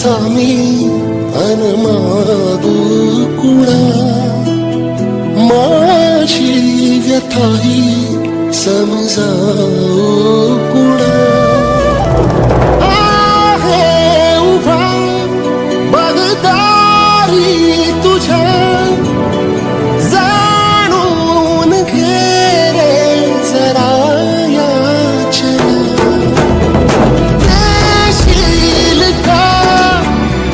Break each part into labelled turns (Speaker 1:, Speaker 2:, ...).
Speaker 1: कसा मी अनमादू कुणा माझी व्यथाही समजावू कुणा आहे उभा बगदारी तुझ्या जाणून घे रे जरा याचना देशील का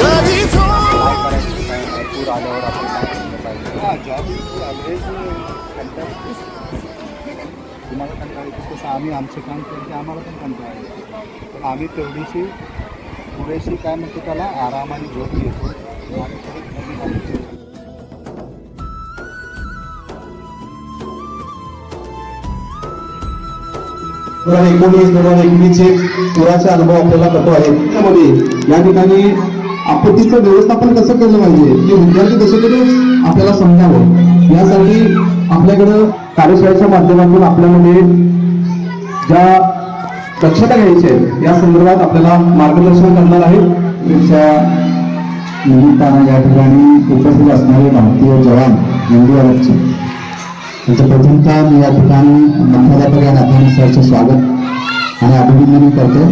Speaker 1: कधी
Speaker 2: पूर आल्यावर आपण काय केलं पाहिजे? तुम्हाला कंटाळा येतो तसं आम्ही आमचं काम केलं की आम्हाला पण कंटाळा येतो, पण आम्ही तेवढीशी पुरेशी काय म्हणतो त्याला आरामाने झोप घेतो आणि परत नवीन आम्ही
Speaker 3: 2019 पुराचे अनुभव आपल्याला कळतो आहे. त्यामध्ये या ठिकाणी आपत्तीचं व्यवस्थापन कसं केलं पाहिजे हे विद्यार्थी कसे तरी आपल्याला समजावं, यासाठी आपल्याकडं कार्यशाळेच्या माध्यमातून आपल्यामध्ये ज्या दक्षता घ्यायची आहे या संदर्भात आपल्याला मार्गदर्शन करणार आहे. त्या निमित्तानं या ठिकाणी उपस्थित असणारे भारतीय जवान इंडियावरचे त्यांचं प्रथमतः मी या ठिकाणी मुख्याध्यापक या नात्याने सरचे स्वागत आणि अभिनंदन करतो.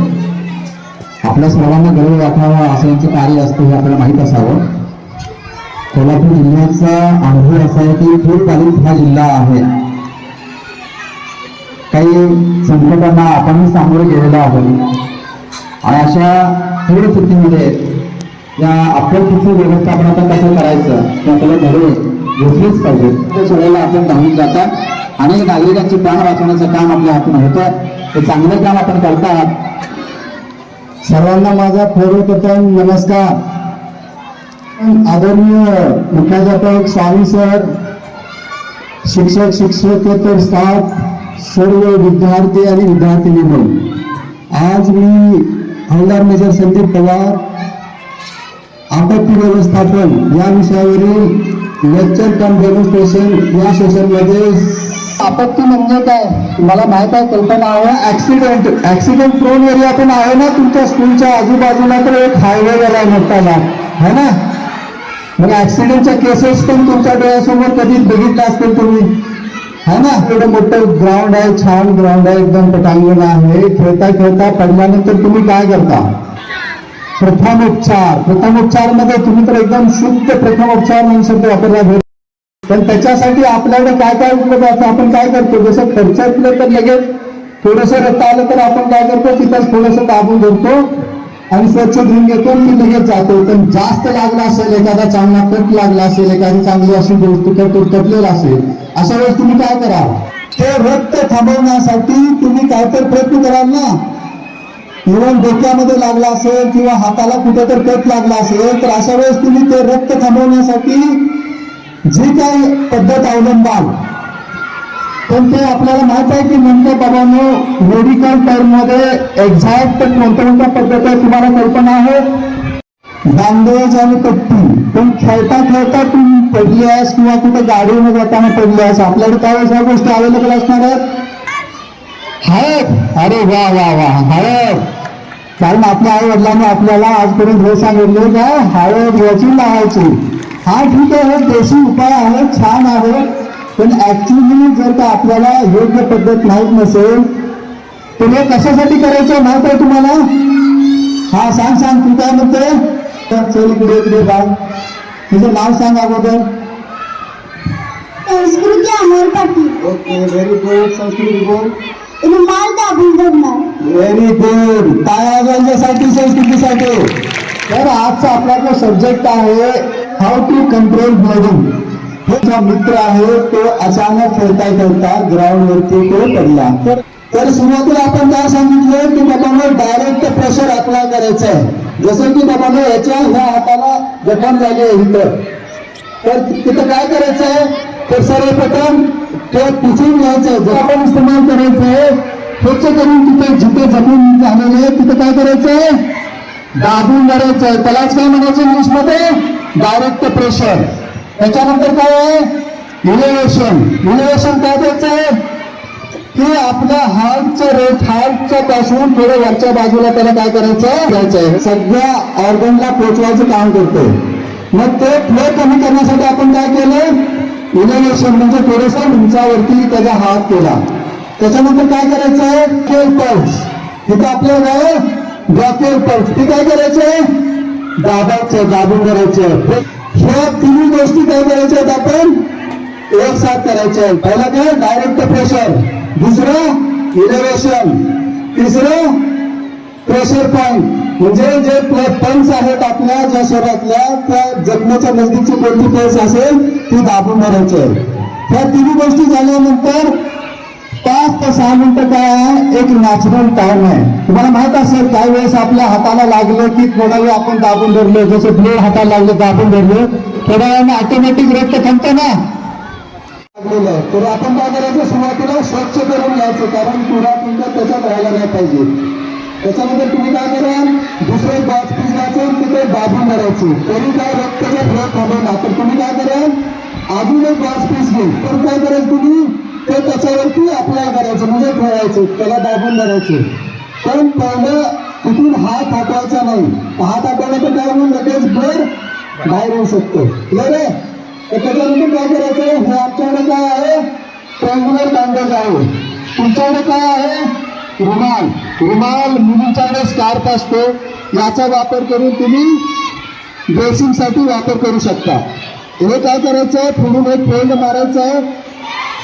Speaker 3: आपल्या सर्वांना गर्व वाटावा असं यांचं कार्य असतं हे आपल्याला माहीत असावं. कोल्हापूर जिल्ह्याचा अनुभव असा आहे की पूरबाधित हा जिल्हा आहे. काही संकटांना आपणही सामोरे गेलेलो आहोत आणि अशा पूरस्थितीमध्ये या आपत्तीचं व्यवस्थापन आता कसं करायचं ते आपल्याला धडे घेतलेच पाहिजे. त्याच वेळेला आपण धावून जातात अनेक नागरिकांचे प्राण वाचवण्याचं काम आपल्या हातून होतं. हे चांगलं काम आपण करतात. सर्वांना माझा पूर्वप्रथम नमस्कार. आदरणीय मुख्याध्यापक स्वामी सर, शिक्षक शिक्षकेतर स्टाफ, सर्व विद्यार्थी आणि विद्यार्थिनी म्हणून आज मी हवालदार मेजर संदीप पवार आपत्ती व्यवस्थापन या विषयावरील लेक्चर कम डेमॉन्स्ट्रेशन या सेशनमध्ये आपत्ती म्हणजे काय तुम्हाला माहित आहे, कल्पना आहे. ऍक्सिडेंट प्रोन एरिया पण आहे ना तुमच्या स्कूलच्या आजूबाजूला, तर एक हायवे गेलाय मोठाला है ना. मग ऍक्सिडेंटच्या केसेस पण तुमच्या डोळ्यासमोर कधीच बघितल्या असतील तुम्ही है ना. एवढं मोठं ग्राउंड आहे, छान ग्राउंड आहे, एकदम पटांगण आहे. खेळता खेळता पडल्यानंतर तुम्ही काय करता? प्रथमोपचार मध्ये तुम्ही तर एकदम शुद्ध प्रथमोपचार म्हणून शब्द वापरला भेट. पण त्याच्यासाठी आपल्याकडे काय काय उपलब्ध असतं, आपण काय करतो? जसं खर्चातलं तर लगेच थोडंसं रक्त आलं तर आपण काय करतो? तिथंच थोडंसं दाबून धरतो आणि स्वच्छ धुवून घेतो आणि लगेच जातो. पण जास्त लागला असेल, एखादा चांगला कट लागला असेल, एखादी चांगली अशी गोष्ट तुटलेला असेल, अशा वेळेस तुम्ही काय कराल? ते रक्त थांबवण्यासाठी तुम्ही काहीतरी प्रयत्न कराल ना. इव्हन डोक्यामध्ये लागला असेल किंवा हाताला कुठेतरी कट लागला असेल, तर अशा वेळेस तुम्ही ते रक्त थांबवण्यासाठी जी काही पद्धत अवलंबाल, पण ते आपल्याला माहित आहे की नेमक्या बाबांनो मेडिकल टर्म मध्ये एक्झॅक्ट कोणत्या पद्धत आहे तुम्हाला कल्पना आहे? बँडेज आणि पट्टी. पण खेळता खेळता तुम्ही पडली आहेस किंवा कुठे गाडीने जाताना पडली आहेस, आपल्याकडे त्यावेळेस ह्या गोष्टी अवेलेबल असणार आहेत. अरे वा वा वा हळद. कारण आपल्या आई वडिलांनी आपल्याला आजपर्यंत हे सांगितले काय हळद याची लावायची. हा ठीक आहे, देशी उपाय आहे, छान आहे. पण ऍक्च्युली जर का आपल्याला योग्य पद्धत माहीत नसेल तर हे कशासाठी करायचं माहित आहे तुम्हाला? हा सांग तू काय म्हणते? चल इकडे बाळ, तुझं नाव सांग अगोदर.
Speaker 4: संस्कृती Amol Patil.
Speaker 3: Okay, very good. संस्कृती बोल.
Speaker 4: रुमाल दाबून धरणार.
Speaker 3: Very good. टाळ्या वाजवण्यासाठी संस्कृतीसाठी. तर आजचा आपला जो सब्जेक्ट आहे हाऊ टू कंट्रोल ब्लिडिंग. हे जो मित्र आहे तो अचानक खेळता ग्राउंड वरती तो पडला. तर सुरुवातीला आपण काय सांगितलं की बाबांना डायरेक्ट प्रेशर अप्लाय करायचं आहे. जसं की बाबांना ह्या हाताला जखम झाली आहे इथं, तर तिथं काय करायचं आहे? तर सर्वप्रथम ते पुसून घ्यायचं. जर आपण इस्तेमाल करायचंय स्वच्छ करून तिथे जिथे जखम झालेले आहे तिथे काय करायचंय? दाबून धरायचंय. त्यालाच काय म्हणायचं इंग्लिश मध्ये? Direct pressure. त्याच्यानंतर काय आहे? इलेव्हेशन. काय द्यायचंय? की म्हणजे आपल्या हार्टच्या पासून थोडं वरच्या बाजूला त्याला काय करायचं सगळ्या ऑर्गनला पोचवायचं काम करतोय. मग ते फ्लो कमी करण्यासाठी आपण काय केलं, इलेव्हेशन म्हणजे थोडंसं उंचावरती त्याचा हात केला. त्याच्यानंतर काय करायचं, केल पल्स. तिथं आपल्याला काय ब्रॉकेल पल्स, ते काय करायचंय, दाबून करायचं. ह्या तिन्ही गोष्टी काय करायच्या आहेत आपण एक साथ करायच्या आहेत. पहिला काय डायरेक्ट प्रेशर, दुसरं इलेव्हेशन, तिसरं प्रेशर पॉइंट म्हणजे जे पल्स आहेत आपल्या ज्या शरीरातल्या त्या जखमेच्या नजदीकची कोणती पल्स असेल ती दाबून धरायची आहे. ह्या तिन्ही गोष्टी झाल्यानंतर 5 ते 6 मिनिटं काय आहे, एक नॅचरल टाइम आहे. तुम्हाला माहित असेल काही वेळेस आपल्या हाताला लागलं की थोडा वेळ आपण दाबून धरलो, जसं ब्लेड हाताला लागलं दाबून धरलं, थोड्या वेळाने ऑटोमॅटिक रक्त थांबतं ना. तर आपण काय करायचं, सुरुवातीला स्वच्छ करून घ्यायचं, कारण पुरा तुमचा त्याच्यात राहायला नाही पाहिजे. त्याच्यानंतर तुम्ही काय कराल, दुसरे बॉक्स पीस घ्यायचं, तिथे दाबून धरायचं, तरी काय रक्ताचा फ्लो थांबवला. तर तुम्ही काय कराल, अजून एक बॉक्स पीस घेऊन तर काय कराल तुम्ही ते त्याच्यावरती अप्लाय करायचं, म्हणजे ठेवायचं, त्याला दाबून धरायचं. पण पहिलं तिथून हात हटवायचा नाही. हात हटवला तर काय होऊन लगेच ब्लड बाहेर येऊ शकतो. बरोबर. तर त्याच्यानंतर काय करायचं, हे आमच्याकडे काय आहे, ट्रँग्युलर बँडेज आहे. तुमच्याकडे काय आहे, रुमाल मुलींच्याकडे स्कार्फ असतो, याचा वापर करून तुम्ही ड्रेसिंगसाठी वापर करू शकता. हे काय करायचं, पुढून एक फोल्ड मारायचं आहे.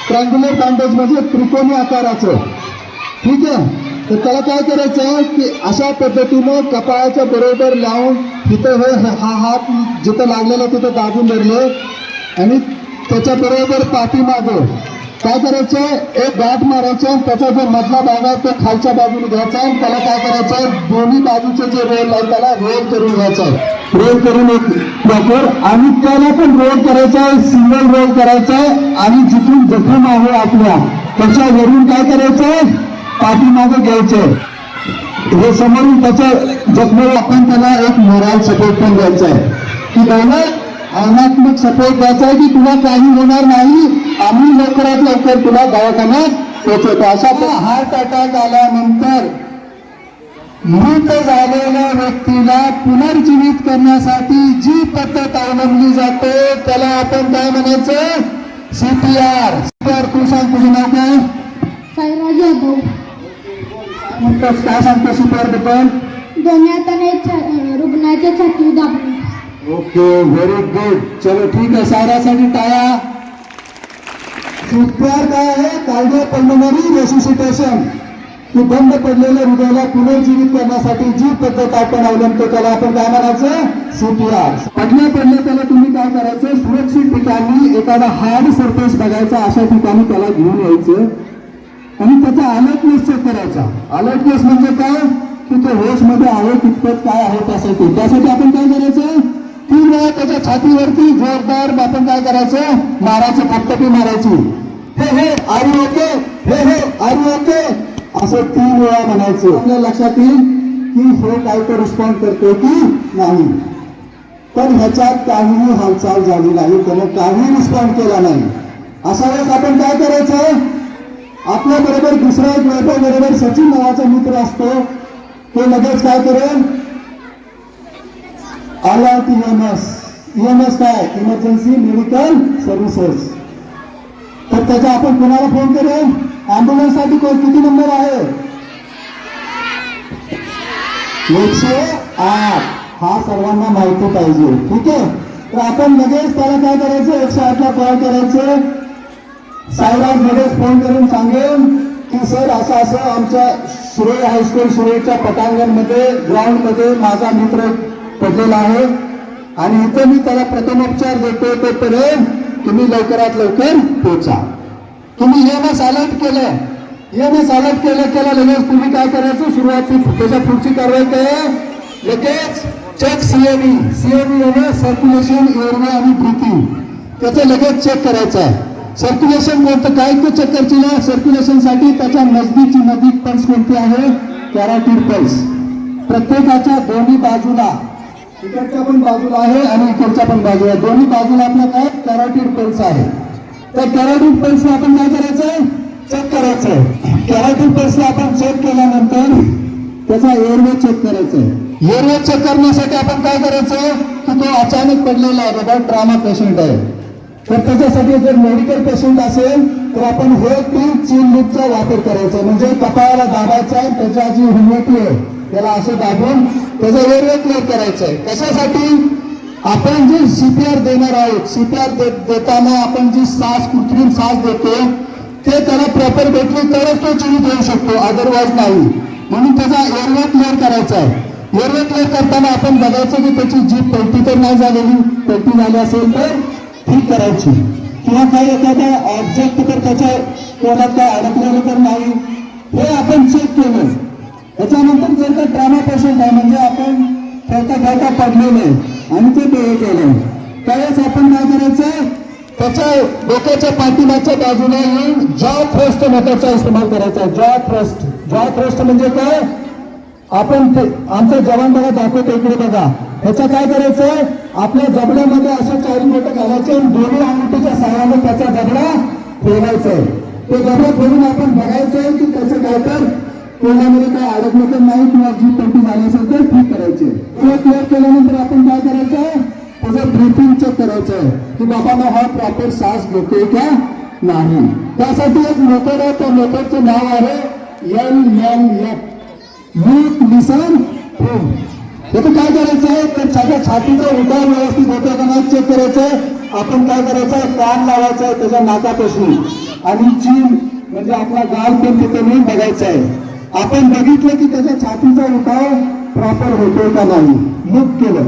Speaker 3: ट्रँग्युलर बँडेज म्हणजे त्रिकोणी आकाराचं, ठीक आहे. तर त्याला काय करायचं की अशा पद्धतीनं कपाळाच्या बरोबर लावून तिथं हा हात जिथं लागलेला तिथं दाबून धरले आणि त्याच्या बरोबर पाठीमागं काय करायचं, एक गाठ मारायचं, त्याचा जो मधला भाग आहे तो खालच्या बाजूने घ्यायचा आणि त्याला काय करायचं, दोन्ही बाजूचे जे रोल आहे त्याला रोल करून घ्यायचं, रोल करून एक प्रॉपर, आणि त्याला पण रोल करायचा आहे, सिंगल रोल करायचा आहे. आणि जिथून जखम आहे आपल्या त्याच्यावरून काय करायचं, पाठीमागं घ्यायचं. हे समोरून त्याच्या जखमेवर आपण त्याला एक मोराल सपोर्ट पण द्यायचा आहे, की त्याला भावनात्मक सपोर्ट द्यायचा आहे की तुला काही होणार नाही, आम्ही लवकरात लवकर तुला दवाखान्यात पोहोचवतो. अशा हार्ट अटॅक आल्यानंतर मृत झालेल्या व्यक्तीला पुनर्जीवित करण्यासाठी जी पद्धत अवलंबली जाते त्याला आपण काय म्हणायचं, CPR. CPR तू सांग, तुझं नाव काय,
Speaker 4: साईराज यादव.
Speaker 3: म्हणतोस काय सांगतो CPR बद्दल,
Speaker 4: दोन्ही हाताने रुग्णाच्या छाती दाबणे.
Speaker 3: Okay, very good. चलो ठीक आहे, सायरासाठी टाळ्या. CPR काय आहे, कार्डिओपल्मोनरी रेसिसिटेशन. की बंद पडलेल्या हृदयाला पुनर्जीवित करण्यासाठी जी पद्धत आपण अवलंबतो त्याला आपण काय म्हणायचं, CPR. पडल्या त्याला तुम्ही काय करायचं, सुरक्षित ठिकाणी एखादा हार्ड सरफेस बघायचा, अशा ठिकाणी त्याला घेऊन यायचं आणि त्याचा अलर्टनेस चेक करायचा. अलर्टनेस म्हणजे काय, की तो होश मध्ये आहे कितपत काय आहे त्यासाठी आपण काय करायचं, 3 वेळा त्याच्या छातीवरती जोरदार आपण काय करायचं, मारायचं, फटकटी मारायची. हे आर यू ओके, हे आर यू ओके, असं 3 वेळा म्हणायचं. आपल्या लक्षात येईल की हे काय तर रिस्पॉन्ड करतो की नाही. पण ह्याच्यात काहीही हालचाल झाली नाही, त्याने काही रिस्पॉन्ड केला नाही. अशा वेळेस आपण काय करायचं, आपल्या बरोबर दुसरा एक वैभव बरोबर सचिन नावाचा मित्र असतो, तो लगेच काय करेल, अलर्ट EMS काय, इमर्जन्सी मेडिकल सर्व्हिसेस. तर त्याचा आपण कोणाला फोन करेल, ॲम्ब्युलन्ससाठी किती नंबर आहे, 108. हा सर्वांना माहिती पाहिजे, ठीक आहे. तर आपण लगेच त्याला काय करायचं, 108ला कॉल करायचं. साईराज लगेच फोन करून सांगेल की सर असं आमच्या सुरई हायस्कूल सुरईच्या पटांगणमध्ये ग्राउंडमध्ये माझा मित्र पडलेला आहे आणि इथे मी त्याला प्रथमोपचार देतो, तोपर्यंत तुम्ही लवकरात लवकर पोहोचा. तुम्ही EMS अलर्ट केलं, त्याला लगेच तुम्ही काय करायचं, सुरुवाती त्याच्या पुढची कारवाई काय, लगेच चेक CME सर्क्युलेशन, एअरवे आणि ब्रीथिंग, त्याचं लगेच चेक करायचं आहे. सर्क्युलेशन कोणतं काय तो चेक करायची ना, सर्क्युलेशनसाठी त्याच्या नजदीक पल्स कोणती आहे, कॅरोटिड पल्स. प्रत्येकाच्या दोन्ही बाजूला, इकडच्या पण बाजूला आहे आणि इकडच्या पण बाजूला, दोन्ही बाजूला आपला काय कॅरोटिड पल्स आहे. त्या कॅरोटिड पल्स आपण काय करायचंय, चेक करायचंय. कॅरेटिन टेस्ट आपण चेक केल्यानंतर त्याचा एअरवे चेक करायचा आहे. एअरवे चेक करण्यासाठी आपण काय करायचं की तो अचानक पडलेला आहे बाबा, ट्रॉमा पेशंट आहे, तर त्याच्यासाठी जर मेडिकल पेशंट असेल तर आपण हे चीन लूपचा वापर करायचा. म्हणजे कपाळाला दाबायचा आहे, त्याच्या जी ह्युमिडिटी आहे त्याला असं दाबून त्याचा एअरवे क्लिअर करायचा आहे. कशासाठी? आपण जे सीपीआर देणार आहोत, सीपीआर देताना आपण जी श्वास, कृत्रिम श्वास देतो ते त्याला प्रॉपर भेटले तरच तो जीवित होऊ शकतो, अदरवाईज नाही. म्हणून त्याचा एअरवे क्लिअर करायचा आहे. एअरवे क्लिअर करताना आपण बघायचं की त्याची जीभ पलटी तर नाही झालेली, पलटी झाली असेल तर ठीक करायची, किंवा काही एखादा ऑब्जेक्ट तर त्याच्या तोंडात काय अडकलेलं तर नाही हे आपण चेक केलं. त्याच्यानंतर जर का ट्रॉमा पेशंट आहे म्हणजे आपण खेळता पडलेले आणि ते हे केलं, त्यावेळेस आपण काय करायचं, त्याच्या डोक्याच्या पाठीमागच्या बाजूला येऊन जॉ थ्रस्ट मेथडचा इस्तेमाल करायचा. जॉ थ्रस्ट म्हणजे काय, आपण आमचं जवान बघा दाखवतो इकडे बघा, ह्याचं काय करायचं, आपल्या जबड्यामध्ये असं चारी बोटं घालायचे आणि दोन्ही अंगठीच्या सहाय्याने त्याचा जबडा ठेवायचा आहे. ते जबडा ठेवून आपण बघायचं की त्याचं काय तर तोंडामध्ये काय अडकलं तर नाही, किंवा जी पलटी झाली असेल तर ठीक करायचे. क्लिअर केल्यानंतर आपण काय करायचं, त्याचं ब्रीथिंग चेक करायचं आहे की बाबा हा प्रॉपर श्वास घेतोय का नाही. त्यासाठी एक मेथड आहे, त्या मेथडचं नाव आहे LLF, लूक लिसन प्रूव्ह. त्याचं काय करायचं आहे, तर त्याच्या छातीचा उठाव व्यवस्थित होतो का नाही चेक करायचं. आपण काय करायचं, कान लावायचा आहे त्याच्या नाकापासून आणि चीन म्हणजे आपला गाल पण तिथे मी बघायचा आहे. आपण बघितलं की त्याच्या छातीचा उठाव प्रॉपर होतो का नाही, लूक केलं.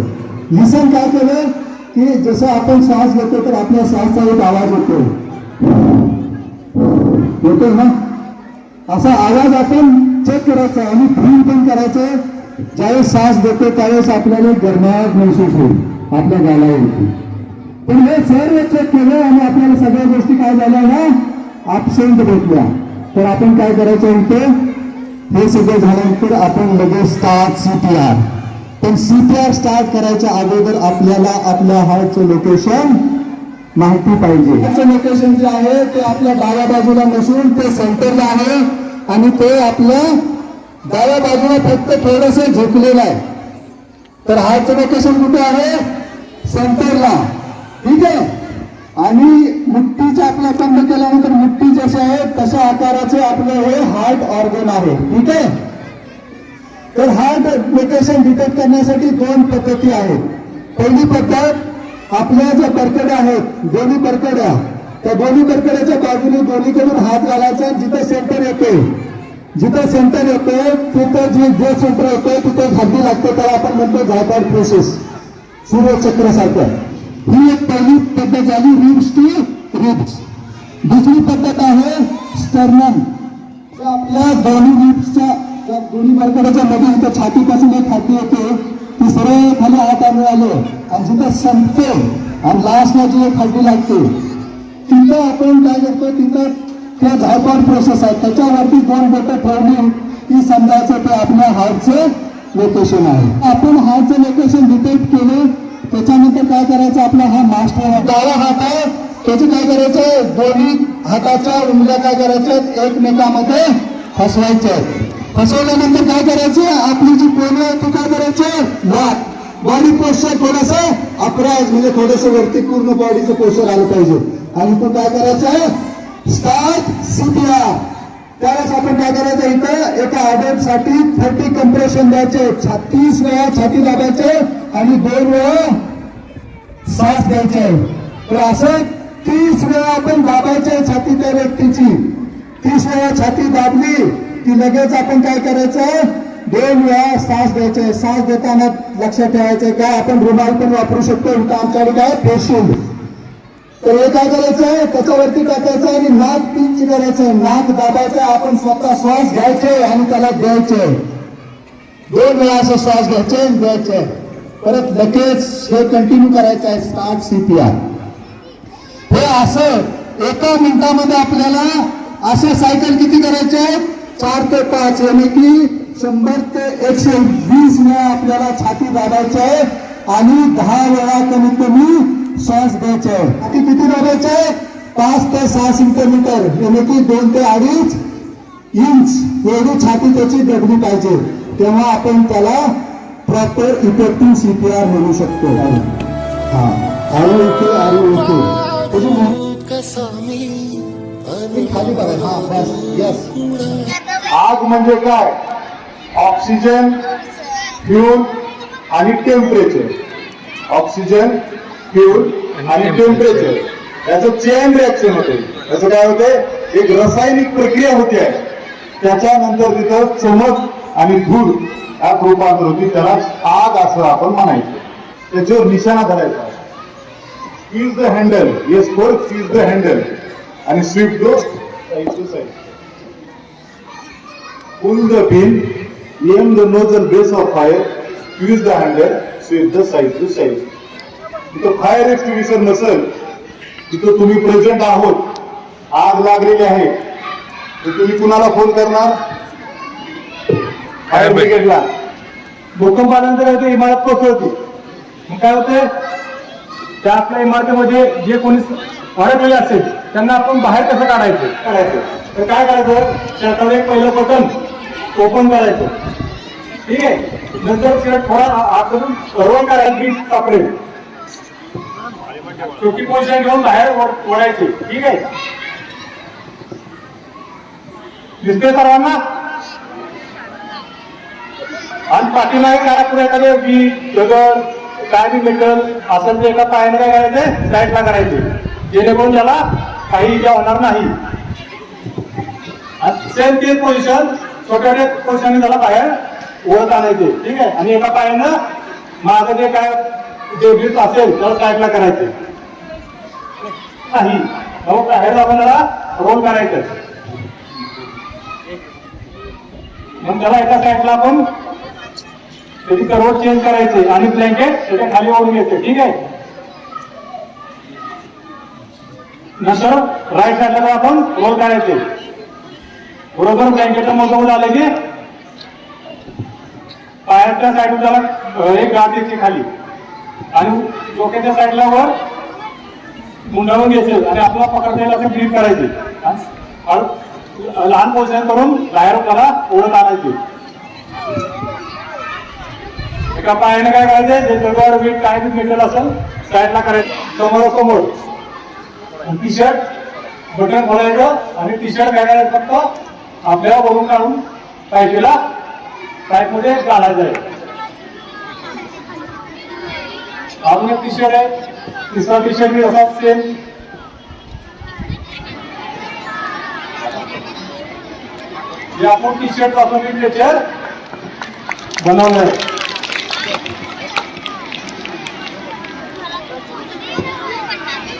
Speaker 3: लिसन काय केलं की जसं आपण श्वास घेतो तर आपल्या श्वासचा एक आवाज होतो ना, असा आवाज आपण चेक करायचा आणि फील पण करायचं. ज्यावेळेस श्वास देतो त्यावेळेस आपल्याला गरमाहट महसूस होईल आपल्या गालावरती. पण हे सर्व चेक केलं आणि आपल्याला सगळ्या गोष्टी काय झाल्या ना ऍबसेंट भेटल्या. तर आपण काय करायचं होतं, हे सगळं झाल्यानंतर आपण लगेच स्टार्ट सीपीआर. पण सीपीआर स्टार्ट करायच्या अगोदर आपल्याला आपल्या हार्टचं लोकेशन माहिती पाहिजे. हार्टचं लोकेशन जे आहे ते आपल्या डाव्या बाजूला नसून ते सेंटरला आहे आणि ते आपल्या डाव्या बाजूला फक्त थोडंसं झुकलेलं आहे. तर हार्टचं लोकेशन कुठे आहे, सेंटरला, ठीक आहे. आणि मुठ्ठीच्या आपल्या बंद केल्यानंतर मुठ्ठी जसे आहे तशा आकाराचे आपलं हे हार्ट ऑर्गन आहे, ठीक आहे. तर हार्ट लोकेशन डिटेक्ट करण्यासाठी दोन पद्धती आहेत. पहिली पद्धत, आपल्या ज्या बरकड्या आहेत दोन्ही बरकड्या, त्या दोन्ही बरकड्याच्या बाजूने दोन्हीकडून हात घालायचा. जिथं सेंटर येते तिथं जे सेंटर येते तिथे हड्डी लागते त्याला आपण म्हणतो झायपाड प्रोसेस, सूर्यचक्रासारखं. ही एक पहिली पद्धत झाली, रिब्स टू रिब्स. दुसरी पद्धत आहे स्टर्नम. आपल्या दोन्ही रिब्सच्या दोन्ही बरकड्याच्या मध्ये इथं छातीपासून एक हड्डी येते ती सरळ खाली हात आणून आलं आणि जिथं संपते आणि लास्टला जी एक हड्डी लागते तिथं आपण काय करतो, तिथं त्या झायपाड प्रोसेस आहे त्याच्यावरती दोन बोटं ठेवली की समजायचं ते आपल्या हार्टचं लोकेशन आहे. आपण हार्टचं लोकेशन डिटेक्ट केलं त्याच्यानंतर काय करायचं, आपला हा मास्टर डावा हात आहे त्याची काय करायचं, दोन्ही हाताच्या उंगल्या काय करायच्या एकमेकांमध्ये फसवायच्या. फसवल्यानंतर काय करायचं, आपली जी पोळी आहे ती काय करायचं, लॉक बॉडी पोस्चर थोडंसं अपराज म्हणजे थोडंसं वरती पूर्ण बॉडीचं पोस्चर आलं पाहिजे. आणि तो काय करायचं, स्टार्ट सीपीआर. त्यावेळेस आपण काय करायचं, इथं एका अडल्टसाठी 30 कंप्रेशन द्यायचे, 30 वेळा छाती दाबायचे आणि 2 वेळा श्वास द्यायचे. तर असं 30 वेळा आपण दाबायचे छाती त्या व्यक्तीची. 30 वेळा छाती दाबली की लगेच आपण काय करायचं, 2 वेळा श्वास द्यायचे. श्वास देताना लक्षात ठेवायचं काय, आपण रुमाल पण वापरू शकतो, इथं आमच्याकडे काय फेशियल. तर हे काय करायचं, त्याच्यावरती टाकायचं आणि नाक पिंच करायचं, नाक दाबायचं, आपण स्वतः श्वास घ्यायचे आणि त्याला द्यायचे. 2 वेळा असं श्वास घ्यायचे आणि द्यायचे. परत लगेच हे कंटिन्यू करायचं आहे, स्टार्ट सीपीआर. हे असं एका मिनिटामध्ये आपल्याला असे सायकल किती करायचे, 4 ते 5 यानी की 100 ते 120 वेळा आपल्याला छाती दाबायची आहे आणि 10 वेळा कमीत कमी श्वास घ्यायचे. किती दाबायचे, 5 ते 6 सेंटीमीटर यानी की 2 ते 2.5 इंच एवढी छाती त्याची दबली पाहिजे, तेव्हा आपण त्याला प्रॉपर इफेक्टिव्ह CPR म्हणू शकतो. हा आरो ओके आरो ओके
Speaker 1: कसा मी
Speaker 3: खाली बघा. हा बस यस.
Speaker 2: आग म्हणजे काय? ऑक्सिजन, फ्यूल आणि टेम्परेचर. ऑक्सिजन, फ्यूल आणि टेम्परेचर याचं चेन रिॲक्शन होते. याचं काय होते? एक रासायनिक प्रक्रिया होते. त्याच्यानंतर तिथं चमक आणि धूर यात रूपांतर होती. त्याला आग असं आपण म्हणायचं. त्याच्यावर निशाणा धरायचा. Seize the handle. Yes, for seize the handle. And sweep the side to side. Pull the pin. Aim the nozzle base of fire. Use the handle. Sweep the side to side. तिथं fire extinguisher नसेल, तिथं तुम्ही present आहोत, आग लागलेली आहे, तर तुम्ही कुणाला फोन करणार? फायर ब्रिगेडला.
Speaker 3: भूकंप आल्यानंतर काय होते? इमारत कोसळते. मग काय होते? त्या आपल्या इमारतीमध्ये जे कोणी अडकलेले असेल त्यांना आपण बाहेर कसं काढायचं? तर काय करायचं? शर्टावर एक पहिलं बटन ओपन करायचं. ठीक आहे. नंतर शर्ट थोडा आतून रोल करायची सापडेल. छोटी पोझिशन घेऊन बाहेर ओढायची. ठीक आहे. दिसते सर्वांना? आणि पाठीमागे करा पुढे एखादं वीट दगड काय बी मेटल असेल ते एका पायाने काय करायचे? साईडला करायचे, जेणेकरून त्याला काही इजा होणार नाही. सेम तेच पोझिशन छोट्या पोझिशनने त्याला बाहेर ओढत आणायचे. ठीक आहे. आणि एका पायानं माझं जे काय जे वीट असेल त्याला साईडला करायचे नाही. मग बाहेर आपण त्याला रोल करायचं. मग त्याला एका साईडला आपण त्याची करवट चेंज करायची आणि ब्लँकेट त्याच्या खाली ओढून घ्यायचे. ठीक आहे. नंतर राईट साईडला आपण रोल करायचे. बरोबर ब्लँकेटच्या मधून आलं की पायाच्या साईडून त्याला एक गाठ द्यायची खाली आणि डोक्याच्या साईडला वर मुंडावून घ्यायचे आणि आपला पकडता येईल असं ग्रीप करायचे. लहान पोझिशन करून बाहेर त्याला ओढत आणायचे. एका पायाने काय करायचे? जे दगड वीट काय बी मेटल असेल साईडला करायचं समोरासमोर. टी शर्ट बटन खोलायचं आणि टी शर्ट काय करायचं? फक्त आपल्याला वरून काढून पायटीला पाईपमध्ये घालायचं आहे. अजून एक टी शर्ट आहे. तिसरा टी शर्ट बी असा सेम. जे आपण टी शर्ट पासून टेम्परेचर बनवलं आहे.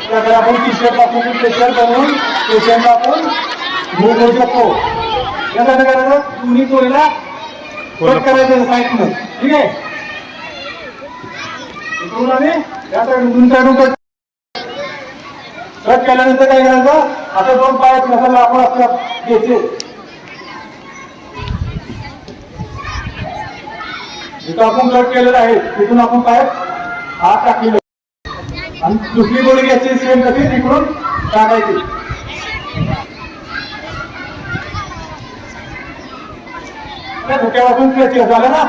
Speaker 3: त्याकडे आपण टी शर्ट पासून टेम्परेचर बनवून पेशंटला आपण मूव करू शकतो. त्यासाठी करायचं? दोन्ही चोरीला कट करायचं साईडनं. ठीक आहे. इकडून आणि या साईडून कट केल्यानंतर काय करायचं? आता दोन पाय नसायला आपण आपल्या घ्यायचे. जिथं आपण कट केलेलं आहे तिथून आपण पाय हात टाकलेले आणि दुसरी गोळी घ्यायची सेम कशी तिकडून टाकायची. धुक्यापासून फ्रॅक्चर झालं ना,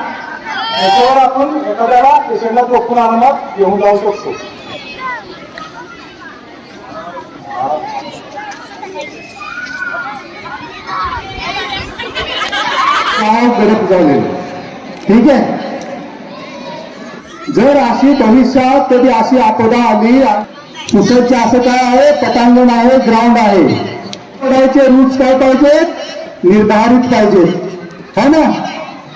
Speaker 3: त्याच्यावर आपण एखाद्याला पेशंटला चोखून आरामात घेऊन जाऊ शकतो. काय गरज झाले. ठीक आहे. जर अशी भविष्यात कधी अशी आपदा आली, सुसज्ज असं काय आहे? पटांगण आहे, ग्राउंड आहे. पडायचे रूट्स काय पाहिजे? निर्धारित पाहिजे. है ना?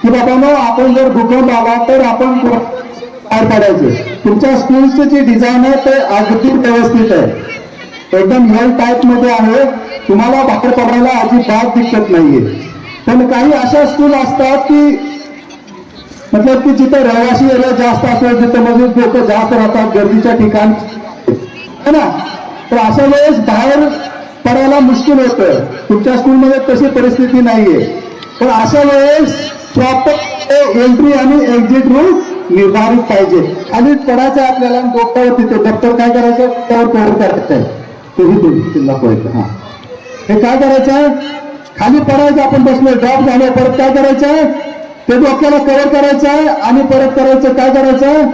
Speaker 3: की बाबांनो आपण जर भूकंप आला तर आपण बाहेर पडायचे. तुमच्या स्कूलचं जे डिझाईन आहे ते अगदी व्यवस्थित आहे. एकदम हेल्थ टाईप मध्ये आहे. तुम्हाला बाहेर पडायला अजिबात दिक्कत नाहीये. पण काही अशा स्कूल असतात की मतलब की जिथे रहिवासी एरिया जास्त असेल, जिथे मजूर लोक जास्त राहतात, गर्दीच्या ठिकाणी है ना, तर अशा वेळेस बाहेर पडायला मुश्किल होतं. तुमच्या स्कूलमध्ये तशी परिस्थिती नाहीये. पण अशा वेळेस प्रॉपर एंट्री आणि एक्झिट रूट निर्धारित पाहिजे. खाली पडायचं आपल्याला डोक्यावर, तिथे दप्तर काय करायचं? त्यावर कव्हर करायचं आहे. तेही तिला पळायचं. हा, हे काय करायचं? खाली पडायचं, आपण बसलोय, ड्रॉप झालो, परत काय करायचंय, ते डोक्याला कव्हर करायचंय आणि परत करायचं, काय करायचं,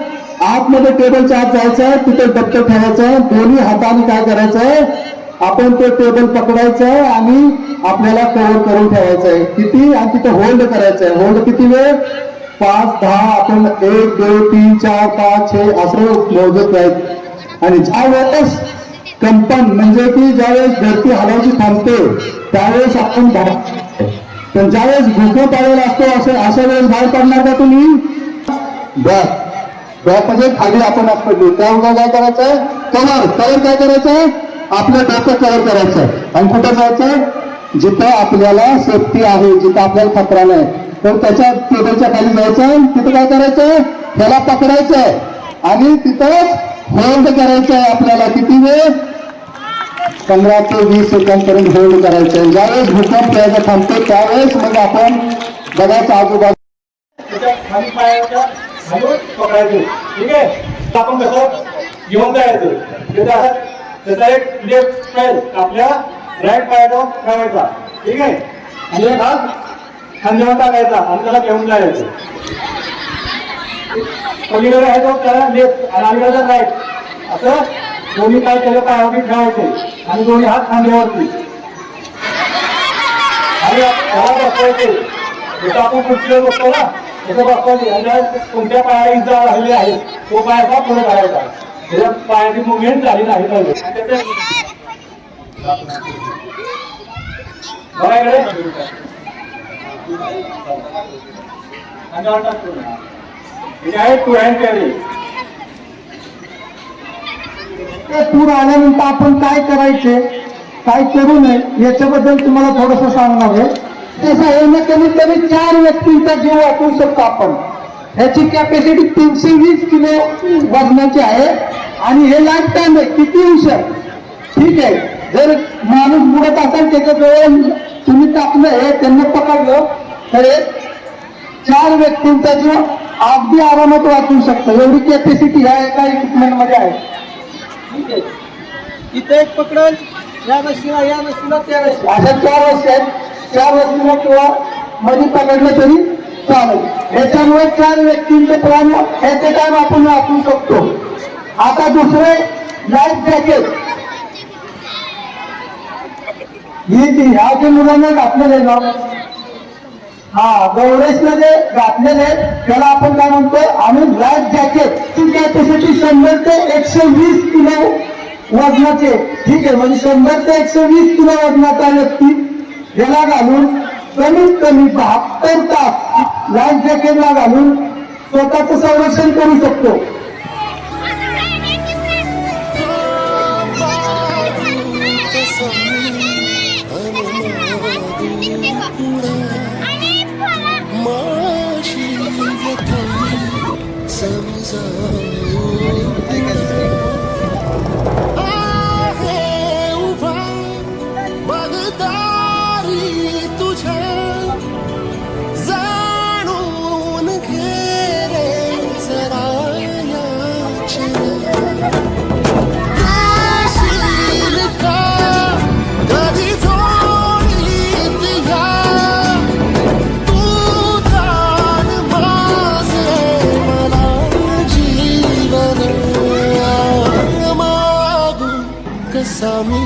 Speaker 3: आतमध्ये टेबलच्या आत जायचंय, तिथे दप्तर ठेवायचं, दोन्ही हाताने काय करायचंय, आपण ते टेबल पकडायचं आणि आपल्याला कव्हर करून ठेवायचंय. किती, आणि तिथे होल्ड करायचंय. होल्ड किती वेळ, 5, 10, आपण 1, 2, 3, 4, 5, 6 असं मोजत आहेत. आणि ज्या वेळेस कंपन म्हणजे की ज्यावेळेस धरती हलायची थांबते त्यावेळेस आपण पण ज्यावेळेस भूकंप आलेला असतो अशा वेळेस बाहेर पडणार का तुम्ही, बॅक म्हणजे खाली आपण पडलो त्यावेळेला काय करायचंय, कव्हर काय करायचंय, आपलं डोकं कव्हर करायचं आणि कुठं जायचं, जिथं आपल्याला सेफ्टी आहे, जिथं आपल्याला खतरा नाही, तर त्याच्या टेबलच्या खाली जायचं, तिथं काय करायचं, त्याला पकडायचंय आणि तिथं होल्ड करायचंय. आपल्याला किती वेळ, 15 ते 20 सेकंद पर्यंत होल्ड करायचंय. ज्यावेळेस भूकंप यायचा थांबतो त्यावेळेस मग आपण बघायचं आजूबाजू
Speaker 5: खाली पायाच्या खाली पकडायचे. ठीक आहे, आपण कसं घेऊन जायचं, त्याचा एक लेफ्ट पाय आपल्या राईट पायावर ठेवायचा. ठीक आहे, आणि एक हात खांद्यावर टाकायचा आणि त्याला घेऊन जायचं. पलीकडे आहे तो त्याला लेफ्ट आणि अलीकडे राईट, असं दोन्ही पाय त्याच्या पायावरती ठेवायचे आणि दोन्ही हात खांद्यावरती आणि त्याला बसवायचे. जसं आपण खुर्चीवर बसतो ना तसं बसवायचे. आणि कोणत्या पायाला इजा झालेली आहे तो पायाचा पुढे करायचा, त्याच्या पायाची मुवमेंट झाली नाही पाहिजे. बघायकडे आहे टू हँड कॅरी.
Speaker 3: पूर आल्यानंतर आपण काय करायचे, काय करू नये याच्याबद्दल तुम्हाला थोडंसं सांगणार आहे. तसं आहे ना, कमीत कमी 4 व्यक्तींचा जीव वाचवू शकतो आपण. ह्याची कॅपॅसिटी 320 किलो वजनाची आहे आणि हे लाईफ टाइम आहे, किती उशीर. ठीक आहे, जर माणूस बुडत असेल त्याच्याजवळ तुम्ही टाकलं हे त्यांना पकडलं तर 4 व्यक्तींचा जीव अगदी आरामात वाचवू शकतो. एवढी कॅपॅसिटी ह्या एका इक्विपमेंट मध्ये आहे. ठीक आहे,
Speaker 6: इथे एक पकडल, या नशीला त्या नशीला,
Speaker 3: अशा 4 वस्तू आहेत. 4 वस्तूला किंवा मध्ये पकडलं तरी चालेल. याच्यामुळे 4 व्यक्तींचे प्राण ॲट ए टाइम आपण वाचवू शकतो. आता दुसरे लाईफ जॅकेट, ह्या जे मुलांना घातलेले ना, गौरेशला जे घातलेले त्याला आपण काय म्हणतो, आणि लाईफ जॅकेट ची कॅपॅसिटी 100 ते 120 किलो वजनाचे. ठीक आहे, म्हणजे 100 ते 120 किलो वजनाचा व्यक्ती याला घालून कमीत कमी 72 तास लाईफ जॅकेटला घालून स्वतःचं संरक्षण करू शकतो.
Speaker 1: Sami,